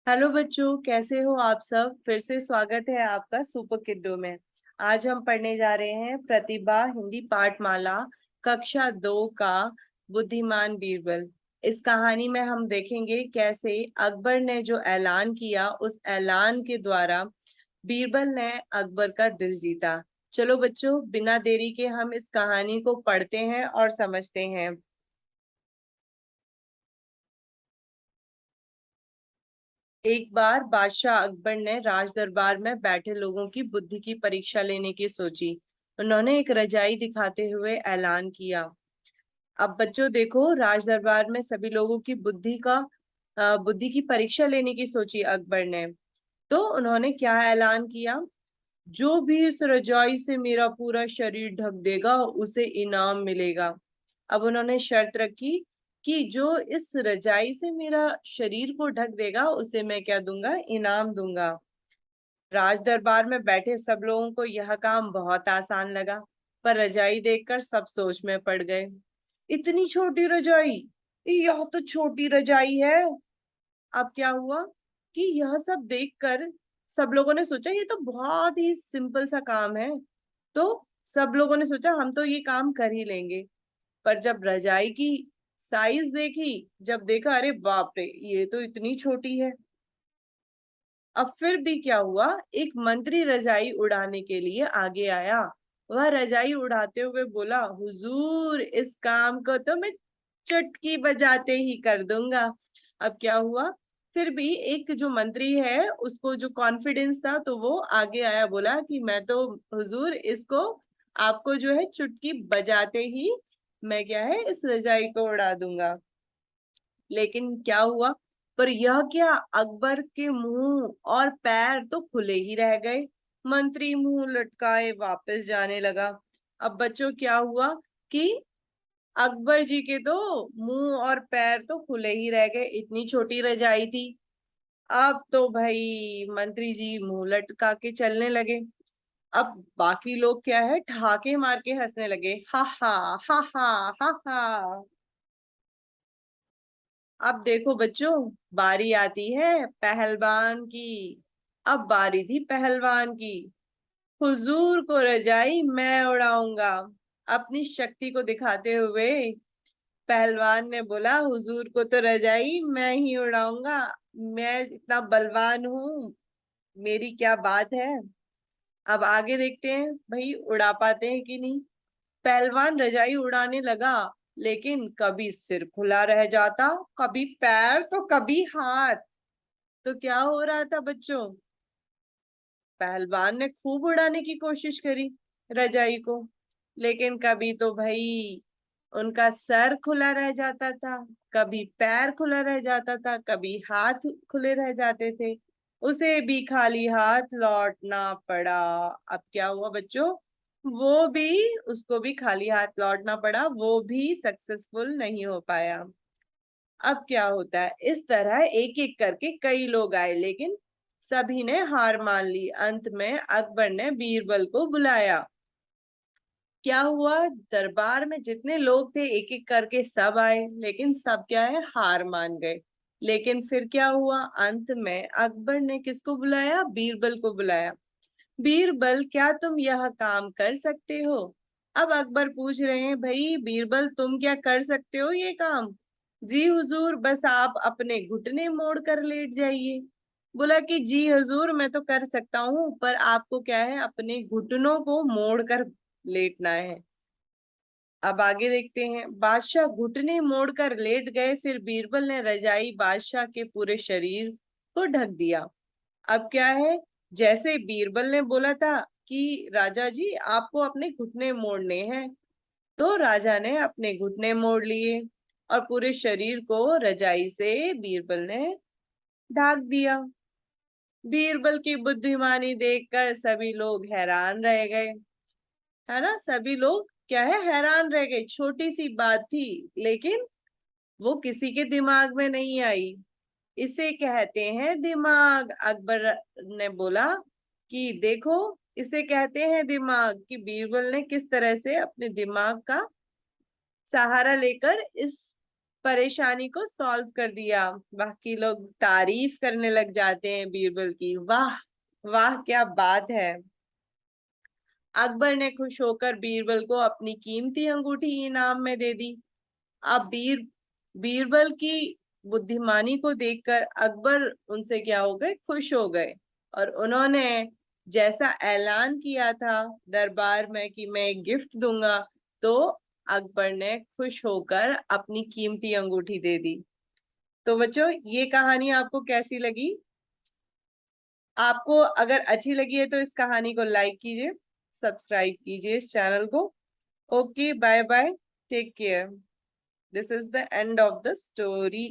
Hello बच्चों, कैसे हो आप सब। फिर से स्वागत है आपका सुपर किड्डो में। आज हम पढ़ने जा रहे हैं प्रतिभा हिंदी पाठमाला कक्षा 2 का बुद्धिमान बीरबल। इस कहानी में हम देखेंगे कैसे अकबर ने जो ऐलान किया उस ऐलान के द्वारा बीरबल ने अकबर का दिल जीता। चलो बच्चों, बिना देरी के हम इस कहानी को पढ़ते हैं और समझते हैं। एक बार बादशाह अकबर ने राज दरबार में बैठे लोगों की बुद्धि की परीक्षा लेने की सोची। उन्होंने एक रजाई दिखाते हुए ऐलान किया। अब बच्चों देखो, राज दरबार में सभी लोगों की बुद्धि की परीक्षा लेने की सोची अकबर ने। तो उन्होंने क्या ऐलान किया? जो भी इस रजाई से मेरा पूरा शरीर ढक देगा उसे इनाम मिलेगा। अब उन्होंने शर्त रखी कि जो इस रजाई से मेरा शरीर को ढक देगा उसे मैं क्या दूंगा? इनाम दूंगा। राज दरबार में बैठे सब लोगों को यह काम बहुत आसान लगा, पर रजाई देखकर सब सोच में पड़ गए। इतनी छोटी रजाई, यह तो छोटी रजाई है। अब क्या हुआ कि यह सब देखकर सब लोगों ने सोचा ये तो बहुत ही सिंपल सा काम है। तो सब लोगों ने सोचा हम तो ये काम कर ही लेंगे। पर जब रजाई की साइज देखी, जब देखा, अरे बाप रे, ये तो इतनी छोटी है। अब फिर भी क्या हुआ, एक मंत्री रजाई उड़ाने के लिए आगे आया। वह रजाई उड़ाते हुए बोला, हुजूर, इस काम को तो मैं चुटकी बजाते ही कर दूंगा। अब क्या हुआ, फिर भी एक जो मंत्री है उसको जो कॉन्फिडेंस था, तो वो आगे आया, बोला कि मैं तो हुजूर इसको आपको जो है चुटकी बजाते ही मैं क्या है इस रजाई को उड़ा दूंगा। लेकिन क्या हुआ, पर यह क्या, अकबर के मुंह और पैर तो खुले ही रह गए। मंत्री मुंह लटकाए वापस जाने लगा। अब बच्चों क्या हुआ कि अकबर जी के तो मुंह और पैर तो खुले ही रह गए, इतनी छोटी रजाई थी। अब तो भाई मंत्री जी मुंह लटका के चलने लगे। अब बाकी लोग क्या है, ठहाके मार के हंसने लगे, हा हा हा हा हा हा। अब देखो बच्चों, बारी आती है पहलवान की। अब बारी थी पहलवान की। हुजूर को रजाई मैं उड़ाऊंगा। अपनी शक्ति को दिखाते हुए पहलवान ने बोला, हुजूर को तो रजाई मैं ही उड़ाऊंगा। मैं इतना बलवान हूँ, मेरी क्या बात है। अब आगे देखते हैं भाई उड़ा पाते हैं कि नहीं। पहलवान रजाई उड़ाने लगा, लेकिन कभी सिर खुला रह जाता, कभी पैर तो कभी हाथ। तो क्या हो रहा था बच्चों, पहलवान ने खूब उड़ाने की कोशिश करी रजाई को, लेकिन कभी तो भाई उनका सर खुला रह जाता था, कभी पैर खुला रह जाता था, कभी हाथ खुले रह जाते थे। उसे भी खाली हाथ लौटना पड़ा। अब क्या हुआ बच्चों, वो भी उसको भी खाली हाथ लौटना पड़ा, वो भी सक्सेसफुल नहीं हो पाया। अब क्या होता है, इस तरह एक एक करके कई लोग आए, लेकिन सभी ने हार मान ली। अंत में अकबर ने बीरबल को बुलाया। क्या हुआ, दरबार में जितने लोग थे एक एक करके सब आए, लेकिन सब क्या है, हार मान गए। लेकिन फिर क्या हुआ, अंत में अकबर ने किसको बुलाया? बीरबल को बुलाया। बीरबल, क्या तुम यह काम कर सकते हो? अब अकबर पूछ रहे हैं, भाई बीरबल तुम क्या कर सकते हो ये काम? जी हुजूर, बस आप अपने घुटने मोड़ कर लेट जाइए। बोला कि जी हुजूर, मैं तो कर सकता हूँ, पर आपको क्या है, अपने घुटनों को मोड़ कर लेटना है। अब आगे देखते हैं। बादशाह घुटने मोड़कर लेट गए, फिर बीरबल ने रजाई बादशाह के पूरे शरीर को ढक दिया। अब क्या है, जैसे बीरबल ने बोला था कि राजा जी आपको अपने घुटने मोड़ने हैं, तो राजा ने अपने घुटने मोड़ लिए और पूरे शरीर को रजाई से बीरबल ने ढक दिया। बीरबल की बुद्धिमानी देखकर सभी लोग हैरान रह गए। है ना, सभी लोग क्या है, हैरान रह गए। छोटी सी बात थी, लेकिन वो किसी के दिमाग में नहीं आई। इसे कहते हैं दिमाग। अकबर ने बोला कि देखो, इसे कहते हैं दिमाग, कि बीरबल ने किस तरह से अपने दिमाग का सहारा लेकर इस परेशानी को सॉल्व कर दिया। बाकी लोग तारीफ करने लग जाते हैं बीरबल की। वाह वाह, क्या बात है। अकबर ने खुश होकर बीरबल को अपनी कीमती अंगूठी इनाम में दे दी। अब बीरबल की बुद्धिमानी को देखकर अकबर उनसे क्या हो गए, खुश हो गए। और उन्होंने जैसा ऐलान किया था दरबार में कि मैं एक गिफ्ट दूंगा, तो अकबर ने खुश होकर अपनी कीमती अंगूठी दे दी। तो बच्चों, ये कहानी आपको कैसी लगी? आपको अगर अच्छी लगी है तो इस कहानी को लाइक कीजिए, सब्सक्राइब कीजिए इस चैनल को। Okay, bye bye, take care. This is the end of the story.